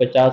50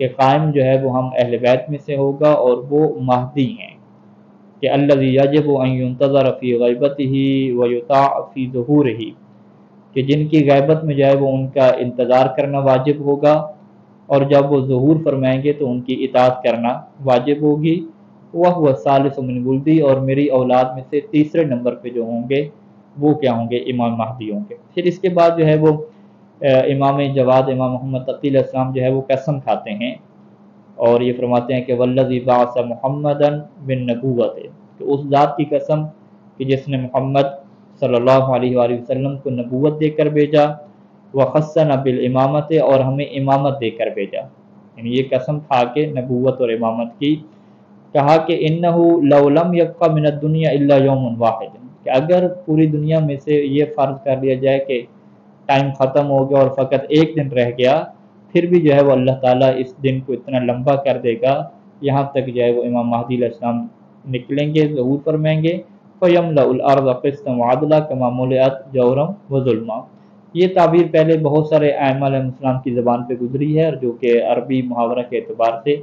کہ قائم جو ہے وہ ہم اہل بیت میں سے ہوگا اور وہ مہدی ہیں، کہ الذی یجب ان ینتظر فی غیبتہ ویطاع فی ظہورہ، کہ جن کی غیبت میں جو ہے وہ ان کا انتظار کرنا واجب ہوگا، اور جب وہ ظہور فرمائیں گے تو ان کی اطاعت کرنا واجب ہوگی۔ وَهُوَ الثالث من ولدی، اور میری اولاد میں سے تیسرے نمبر پہ جو ہوں گے وہ کیا ہوں گے؟ امام مہدی ہوں گے۔ پھر اس کے بعد جو ہے وہ امام جواد امام محمد تقی علیہ السلام جو ہے وہ قسم کھاتے ہیں، اور یہ فرماتے ہیں کہ والذی بعث محمدا بالنبوۃ، کہ اس ذات کی قسم کہ جس نے محمد صلی اللہ علیہ وآلہ وسلم کو نبوت دے کر بھیجا، وخصنا بالامامت، اور ہمیں امامت دے کر بھیجا، یعنی یہ قسم کھا کے نبوت اور امامت کی، کہا کہ انہ لو لم یبق من الدنیا الا یوم واحد، کہ اگر پوری دنیا میں سے یہ فرض کر لیا جائے کہ ٹائم ختم ہو گیا اور فقط ایک دن رہ گیا، پھر بھی جو ہے وہ اللہ تعالیٰ اس دن کو اتنا لمبا کر دے گا یہاں تک جو ہے وہ امام مہدی علیہ السلام نکلیں گے، ظہور فرمائیں گے، فَيَمْلَأُ الْأَرْضَ قِسْطًا وَعَدْلًا كَمَا مُلِئَتْ جَوْرًا وَظُلْمًا۔ یہ تعبیر پہلے بہت سارے ائمہ علیہ السلام کی زبان پہ گزری ہے، اور جو کہ عربی محاورہ کے اعتبار سے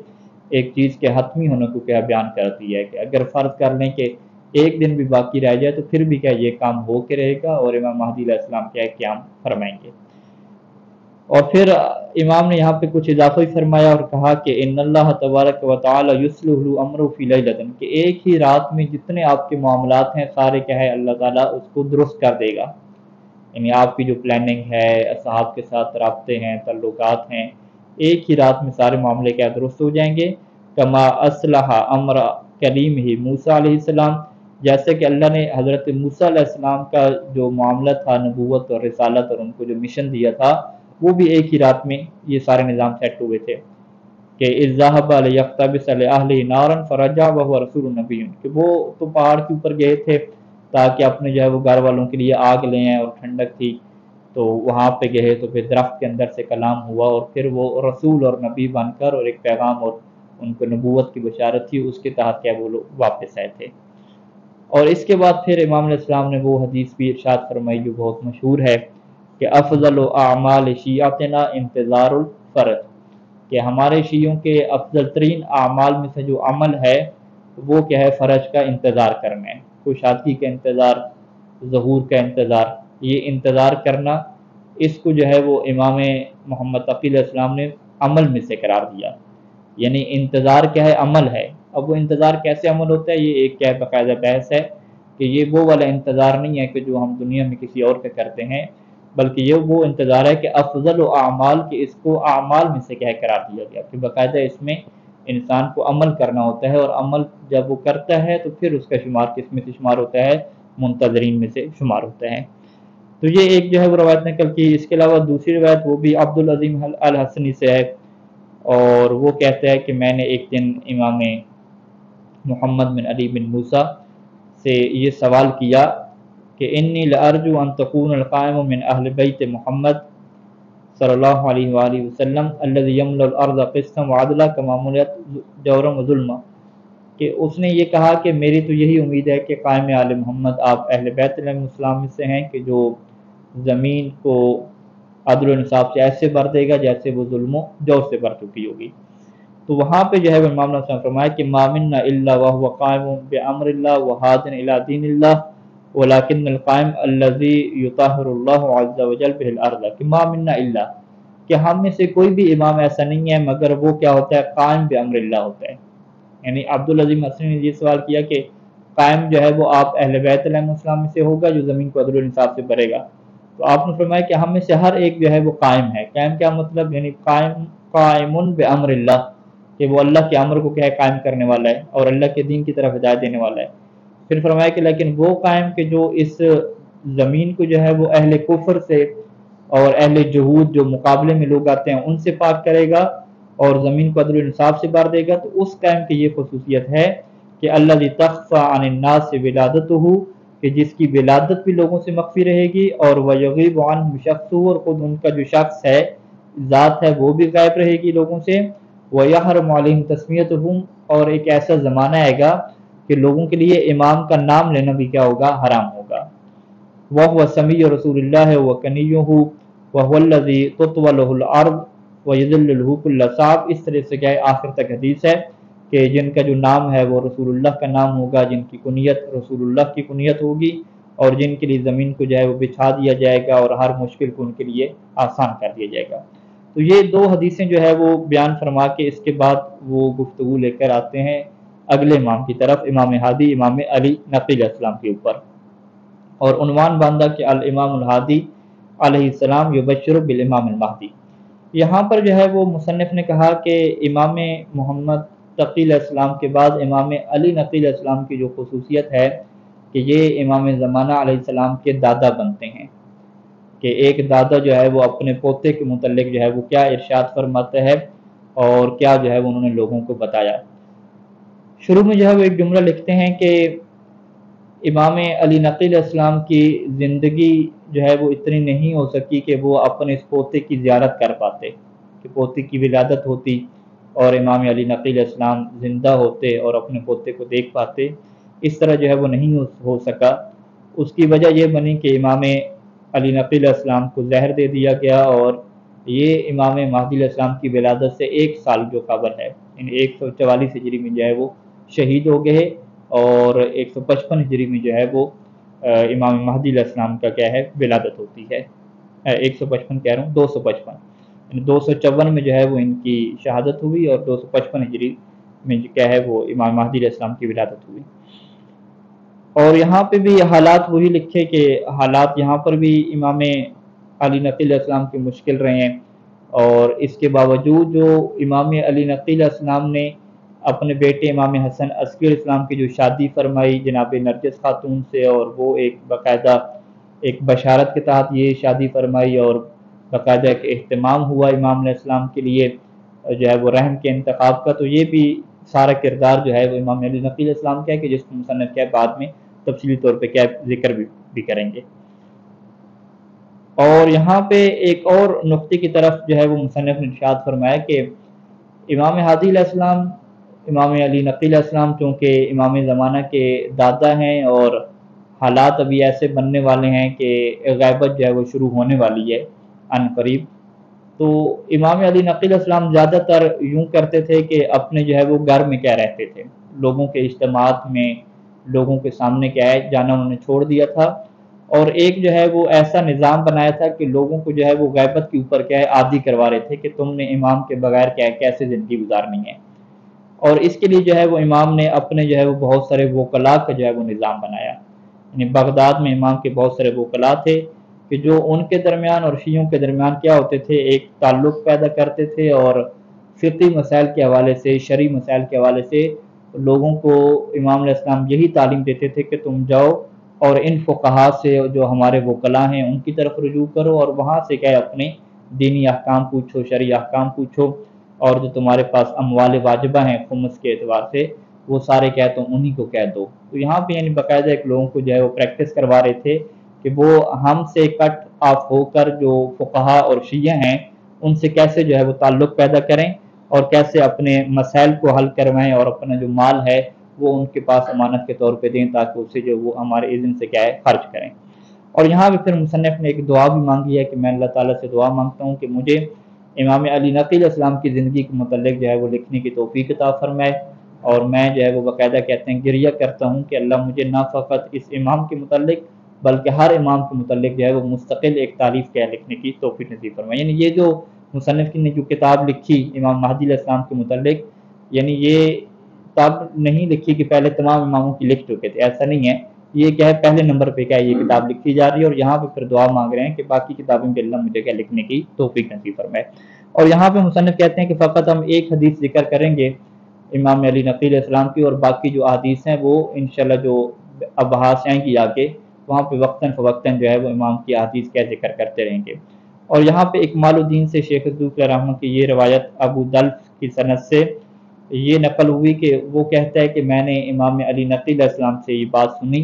ایک چیز کے حتمی ہونے کو کیا بیان کرتی ہے، کہ اگر فرض کر لیں کہ ایک دن بھی باقی رہ جائے تو پھر بھی کیا یہ کام ہو کے رہے گا، اور امام مہدی علیہ السلام کیا قیام فرمائیں گے۔ اور پھر امام نے یہاں پہ کچھ اضافہ فرمایا اور کہا کہ ان اللہ تبارک و تعالی یصلح امرہ فی لیلۃ، کہ ایک ہی رات میں جتنے آپ کے معاملات ہیں سارے کیا ہے اللہ تعالیٰ اس کو درست کر دے گا، یعنی آپ کی جو پلاننگ ہے، اصحاب کے ساتھ رابطے ہیں، تعلقات ہیں، ایک ہی رات میں سارے معاملے کیا درست ہو جائیں گے۔ کما اصلح امر کلیم ہی موسیٰ علیہ السلام، جیسے کہ اللہ نے حضرت موسیٰ علیہ السلام کا جو معاملہ تھا نبوت اور رسالت اور ان کو جو مشن دیا تھا، وہ بھی ایک ہی رات میں یہ سارے نظام سیٹ ہوئے تھے، کہ اذ ذهب لیقتبس لأہلہ نارا فرجع وهو رسول نبی، کہ وہ تو پہاڑ کے اوپر گئے تھے تاکہ اپنے جو ہے وہ گھر والوں کے لیے آگ لے آئیں، اور ٹھنڈک تھی تو وہاں پہ گئے تو پھر درخت کے اندر سے کلام ہوا، اور پھر وہ رسول اور نبی بن کر اور ایک پیغام اور ان کو نبوت کی بشارت تھی، اس کے تحت کیا وہ لوگ واپس آئے تھے۔ اور اس کے بعد پھر امام علیہ السلام نے وہ حدیث بھی ارشاد فرمائی جو بہت مشہور ہے، کہ افضل اعمال شیعتنا انتظار الفرج، کہ ہمارے شیعوں کے افضل ترین اعمال میں سے جو عمل ہے وہ کیا ہے؟ فرج کا انتظار کرنا ہے، کشادگی کا انتظار، ظہور کا انتظار، یہ انتظار کرنا، اس کو جو ہے وہ امام محمد تقی علیہ السلام نے عمل میں سے قرار دیا، یعنی انتظار کیا ہے؟ عمل ہے۔ اب وہ انتظار کیسے عمل ہوتا ہے، یہ ایک کیا ہے باقاعدہ بحث ہے، کہ یہ وہ والا انتظار نہیں ہے کہ جو ہم دنیا میں کسی اور کا کرتے ہیں، بلکہ یہ وہ انتظار ہے کہ افضل و اعمال، کہ اس کو اعمال میں سے کیا ہے قرار دیا گیا، کہ باقاعدہ اس میں انسان کو عمل کرنا ہوتا ہے، اور عمل جب وہ کرتا ہے تو پھر اس کا شمار کس میں سے شمار ہوتا ہے؟ منتظرین میں سے شمار ہوتا ہے۔ تو یہ ایک جو ہے وہ روایت نقل کی۔ اس کے علاوہ دوسری روایت وہ بھی عبدالعظیم الحسنی سے ہے، اور وہ کہتا ہے کہ میں نے ایک دن امام محمد بن علی بن موسیٰ سے یہ سوال کیا کہ انی لارجو ان تکون القائم من اہل بیت محمد صلی اللہ علیہ وآلہ وسلم الذی یملأ الارض قسطا وعدلا کما ملئت جورا وظلما، کہ اس نے یہ کہا کہ میری تو یہی امید ہے کہ قائم آل محمد آپ اہل بیت علیہ السلام میں سے ہیں کہ جو زمین کو عدل و انصاف سے ایسے بھر دے گا جیسے وہ ظلم و جور سے بھر چکی ہوگی۔ تو وہاں پہ جو ہے امام نے فرمایا کہ ما منا الا وهو قائم بامر اللہ وحاد الى دین اللہ ولكن القائم الذي يطهر الله عز وجل به الارض، کہ ما منا الا، کہ ہم میں سے کوئی بھی امام ایسا نہیں ہے مگر وہ کیا ہوتا ہے؟ قائم بامر اللہ ہوتا ہے۔ یعنی عبدالعظیم حسنی نے یہ سوال کیا کہ قائم جو ہے وہ آپ اہل بیت علیہ السلام میں سے ہوگا جو زمین کو عدل و انصاف سے بھرے گا، تو آپ نے فرمایا کہ ہم میں سے ہر ایک جو ہے وہ قائم ہے۔ قائم کیا مطلب؟ یعنی قائم بامر اللہ، کہ وہ اللہ کے امر کو کیا ہے؟ قائم کرنے والا ہے، اور اللہ کے دین کی طرف ہدایت دینے والا ہے۔ پھر فرمایا کہ لیکن وہ قائم کہ جو اس زمین کو جو ہے وہ اہل کفر سے اور اہل جہود جو مقابلے میں لوگ آتے ہیں ان سے پاک کرے گا، اور زمین کو عدل و انصاف سے بھر دے گا، تو اس قائم کی یہ خصوصیت ہے کہ الذی تخفی عن الناس ولادتہ، کہ جس کی ولادت بھی لوگوں سے مخفی رہے گی، اور ویغیب عنہم شخصہ، اور خود ان کا جو شخص ہے، ذات ہے، وہ بھی غائب رہے گی لوگوں سے، ویحرم علیہم تسمیتہم، اور ایک ایسا زمانہ آئے گا کہ لوگوں کے لیے امام کا نام لینا بھی کیا ہوگا؟ حرام ہوگا۔ وَهُوَ سَمِيُّ رسول اللہ وَكَنِيُّهُ وَهُوَ الَّذِي تُطْوَلُهُ الْأَرْضُ وَيَذِلُّهُ كُلَّ صَعْبٍ، اس طرح سے کیا ہے آخر تک حدیث ہے کہ جن کا جو نام ہے وہ رسول اللہ کا نام ہوگا، جن کی کنیت رسول اللہ کی کنیت ہوگی، اور جن کے لیے زمین کو جو ہے وہ بچھا دیا جائے گا اور ہر مشکل کو ان کے لیے آسان کر دیا جائے گا۔ تو یہ دو حدیثیں جو ہے وہ بیان فرما کے اس کے بعد وہ گفتگو لے کر آتے ہیں اگلے امام کی طرف، امام ہادی امام علی نقی علیہ السلام کے اوپر، اور عنوان باندھا کہ الامام الہادی علیہ السلام یبشر بالامام المہدی۔ یہاں پر جو ہے وہ مصنف نے کہا کہ امام محمد تقی علیہ السلام کے بعد امام علی نقی علیہ السلام کی جو خصوصیت ہے کہ یہ امام زمانہ علیہ السلام کے دادا بنتے ہیں، کہ ایک دادا جو ہے وہ اپنے پوتے کے متعلق جو ہے وہ کیا ارشاد فرماتا ہے اور کیا جو ہے وہ انہوں نے لوگوں کو بتایا۔ شروع میں جو ہے وہ ایک جملہ لکھتے ہیں کہ امام علی نقی علیہ السلام کی زندگی جو ہے وہ اتنی نہیں ہو سکی کہ وہ اپنے اس پوتے کی زیارت کر پاتے، کہ پوتے کی ولادت ہوتی اور امام علی نقی علیہ السلام زندہ ہوتے اور اپنے پوتے کو دیکھ پاتے، اس طرح جو ہے وہ نہیں ہو سکا۔ اس کی وجہ یہ بنی کہ امام علی نقی علیہ السلام کو زہر دے دیا گیا، اور یہ امام مہدی علیہ السلام کی ولادت سے ایک سال جو قبل ہے، یعنی 144 ہجری میں جو ہے وہ شہید ہو گئے، اور 155 ہجری میں جو ہے وہ امام مہدی علیہ السلام کا کیا ہے ولادت ہوتی ہے۔ 155 کہہ رہا ہوں، 255، یعنی 254 میں جو ہے وہ ان کی شہادت ہوئی، اور 255 ہجری میں کیا ہے وہ امام مہدی علیہ السلام کی ولادت ہوئی۔ اور یہاں پہ بھی حالات وہی لکھے کہ حالات یہاں پر بھی امام علی نقی علیہ السلام کے مشکل رہے ہیں، اور اس کے باوجود جو امام علی نقی علیہ السلام نے اپنے بیٹے امام حسن عسکری علیہ السلام کی جو شادی فرمائی جناب نرگس خاتون سے، اور وہ ایک باقاعدہ ایک بشارت کے تحت یہ شادی فرمائی، اور باقاعدہ ایک اہتمام ہوا امام علیہ السلام کے لیے جو ہے وہ رحم کے انتخاب کا، تو یہ بھی سارا کردار جو ہے وہ امام علی نقی علیہ السلام کا ہے، کہ جس کو مصنف کیا بعد میں تفصیلی طور پہ کیا ذکر بھی کریں گے۔ اور یہاں پہ ایک اور نقطے کی طرف جو ہے وہ مصنف نے ارشاد فرمایا کہ امام ہادی علیہ السلام، امام علی نقی علیہ السلام چونکہ امام زمانہ کے دادا ہیں، اور حالات ابھی ایسے بننے والے ہیں کہ غیبت جو ہے وہ شروع ہونے والی ہے عن قریب، تو امام علی نقی علیہ السلام زیادہ تر یوں کرتے تھے کہ اپنے جو ہے وہ گھر میں کیا رہتے تھے، لوگوں کے اجتماعات میں لوگوں کے سامنے کیا ہے جانا انہوں نے چھوڑ دیا تھا، اور ایک جو ہے وہ ایسا نظام بنایا تھا کہ لوگوں کو جو ہے وہ غیبت کے اوپر کیا ہے عادی کروا رہے تھے کہ تم نے امام کے بغیر کیا ہے کیسے زندگی گزارنی ہے۔ اور اس کے لیے جو ہے وہ امام نے اپنے جو ہے وہ بہت سارے وکلاء کا جو ہے وہ نظام بنایا، یعنی بغداد میں امام کے بہت سارے وکلاء تھے کہ جو ان کے درمیان اور شیعوں کے درمیان کیا ہوتے تھے، ایک تعلق پیدا کرتے تھے، اور فقہی مسائل کے حوالے سے، شرعی مسائل کے حوالے سے لوگوں کو امام علیہ السلام یہی تعلیم دیتے تھے کہ تم جاؤ اور ان فقہاء سے جو ہمارے وکلاء ہیں ان کی طرف رجوع کرو، اور وہاں سے کیا ہے اپنے دینی احکام پوچھو، شرعی احکام پوچھو، اور جو تمہارے پاس اموال واجبہ ہیں خمس کے اعتبار سے وہ سارے کیا تم انہی کو کہہ دو۔ تو یہاں پہ یعنی باقاعدہ ایک لوگوں کو جو ہے وہ پریکٹس کروا رہے تھے کہ وہ ہم سے کٹ آف ہو کر جو فقہاء اور شیعہ ہیں ان سے کیسے جو ہے وہ تعلق پیدا کریں، اور کیسے اپنے مسائل کو حل کروائیں، اور اپنا جو مال ہے وہ ان کے پاس امانت کے طور پہ دیں تاکہ اسے جو وہ ہمارے اذن سے کیا ہے خرچ کریں۔ اور یہاں پہ پھر مصنف نے ایک دعا بھی مانگی ہے کہ میں اللہ تعالیٰ سے دعا مانگتا ہوں کہ مجھے امام علی نقی علیہ السلام کی زندگی کے متعلق جو ہے وہ لکھنے کی توفیق عطا فرمائے، اور میں جو ہے وہ باقاعدہ کہتے ہیں گریہ کرتا ہوں کہ اللہ مجھے نہ فقط اس امام کے متعلق بلکہ ہر امام کے متعلق جو ہے وہ مستقل ایک تعریف کیا لکھنے کی توفیق نصیب فرمائے۔ یعنی یہ جو مصنف نے جو کتاب لکھی امام مہدی علیہ السلام کے متعلق، یعنی یہ کتاب نہیں لکھی کہ پہلے تمام اماموں کی لکھ چکے تھے، ایسا نہیں ہے، یہ کیا ہے پہلے نمبر پہ کیا ہے یہ کتاب لکھی جا رہی ہے، اور یہاں پہ پھر دعا مانگ رہے ہیں کہ باقی کتابیں بھی اللہ مجھے کیا لکھنے کی توفیق نصیب فرمائے۔ اور یہاں پہ مصنف کہتے ہیں کہ فقط ہم ایک حدیث ذکر کریں گے امام علی نقی علیہ السلام کی، اور باقی جو احادیث ہیں وہ انشاءاللہ جو ابحاث آئیں گی آگے وہاں پہ وقتاً فوقتاً جو ہے وہ امام کی احادیث کا ذکر کرتے رہیں گے۔ اور یہاں پہ اکمال الدین سے شیخ صدوق علیہ رحمہ کی یہ روایت ابو دلف کی سند سے یہ نقل ہوئی کہ وہ کہتا ہے کہ میں نے امام علی نقی علیہ السلام سے یہ بات سنی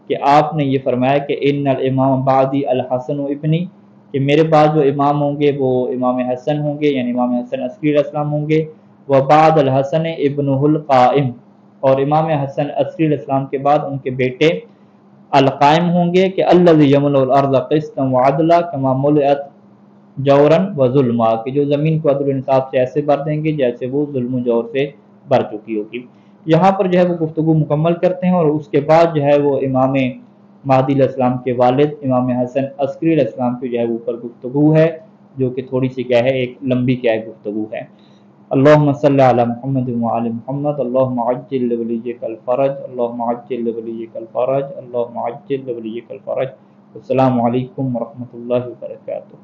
کہ آپ نے یہ فرمایا کہ ان الامام بعدی الحسن و ابنی، کہ میرے بعد جو امام ہوں گے وہ امام حسن ہوں گے، یعنی امام حسن عسکری علیہ السلام ہوں گے، وبعد الحسن ابنہ القائم، اور امام حسن عسکری علیہ السلام کے بعد ان کے بیٹے القائم ہوں گے کہ الذی یملأ الارض قسطا وعدلا کما ملئت جورن و ظلما، کہ جو زمین کو عدل و انصاف سے ایسے بھر دیں گے جیسے وہ ظلم و جور سے بھر چکی ہوگی۔ یہاں پر جو ہے وہ گفتگو مکمل کرتے ہیں، اور اس کے بعد جو ہے وہ امام مہدی علیہ السلام کے والد امام حسن عسکری علیہ السلام کی جو ہے اوپر گفتگو ہے، جو کہ تھوڑی سی کیا ہے، ایک لمبی کیا ہے گفتگو ہے۔ اللہم صلی علی محمد وعلی محمد، اللہم عجل لولیک الفرج، اللہم عجل لولیک الفرج، اللہم عجل لولیک الفرج۔ السلام علیکم ورحمۃ اللہ وبرکاتہ۔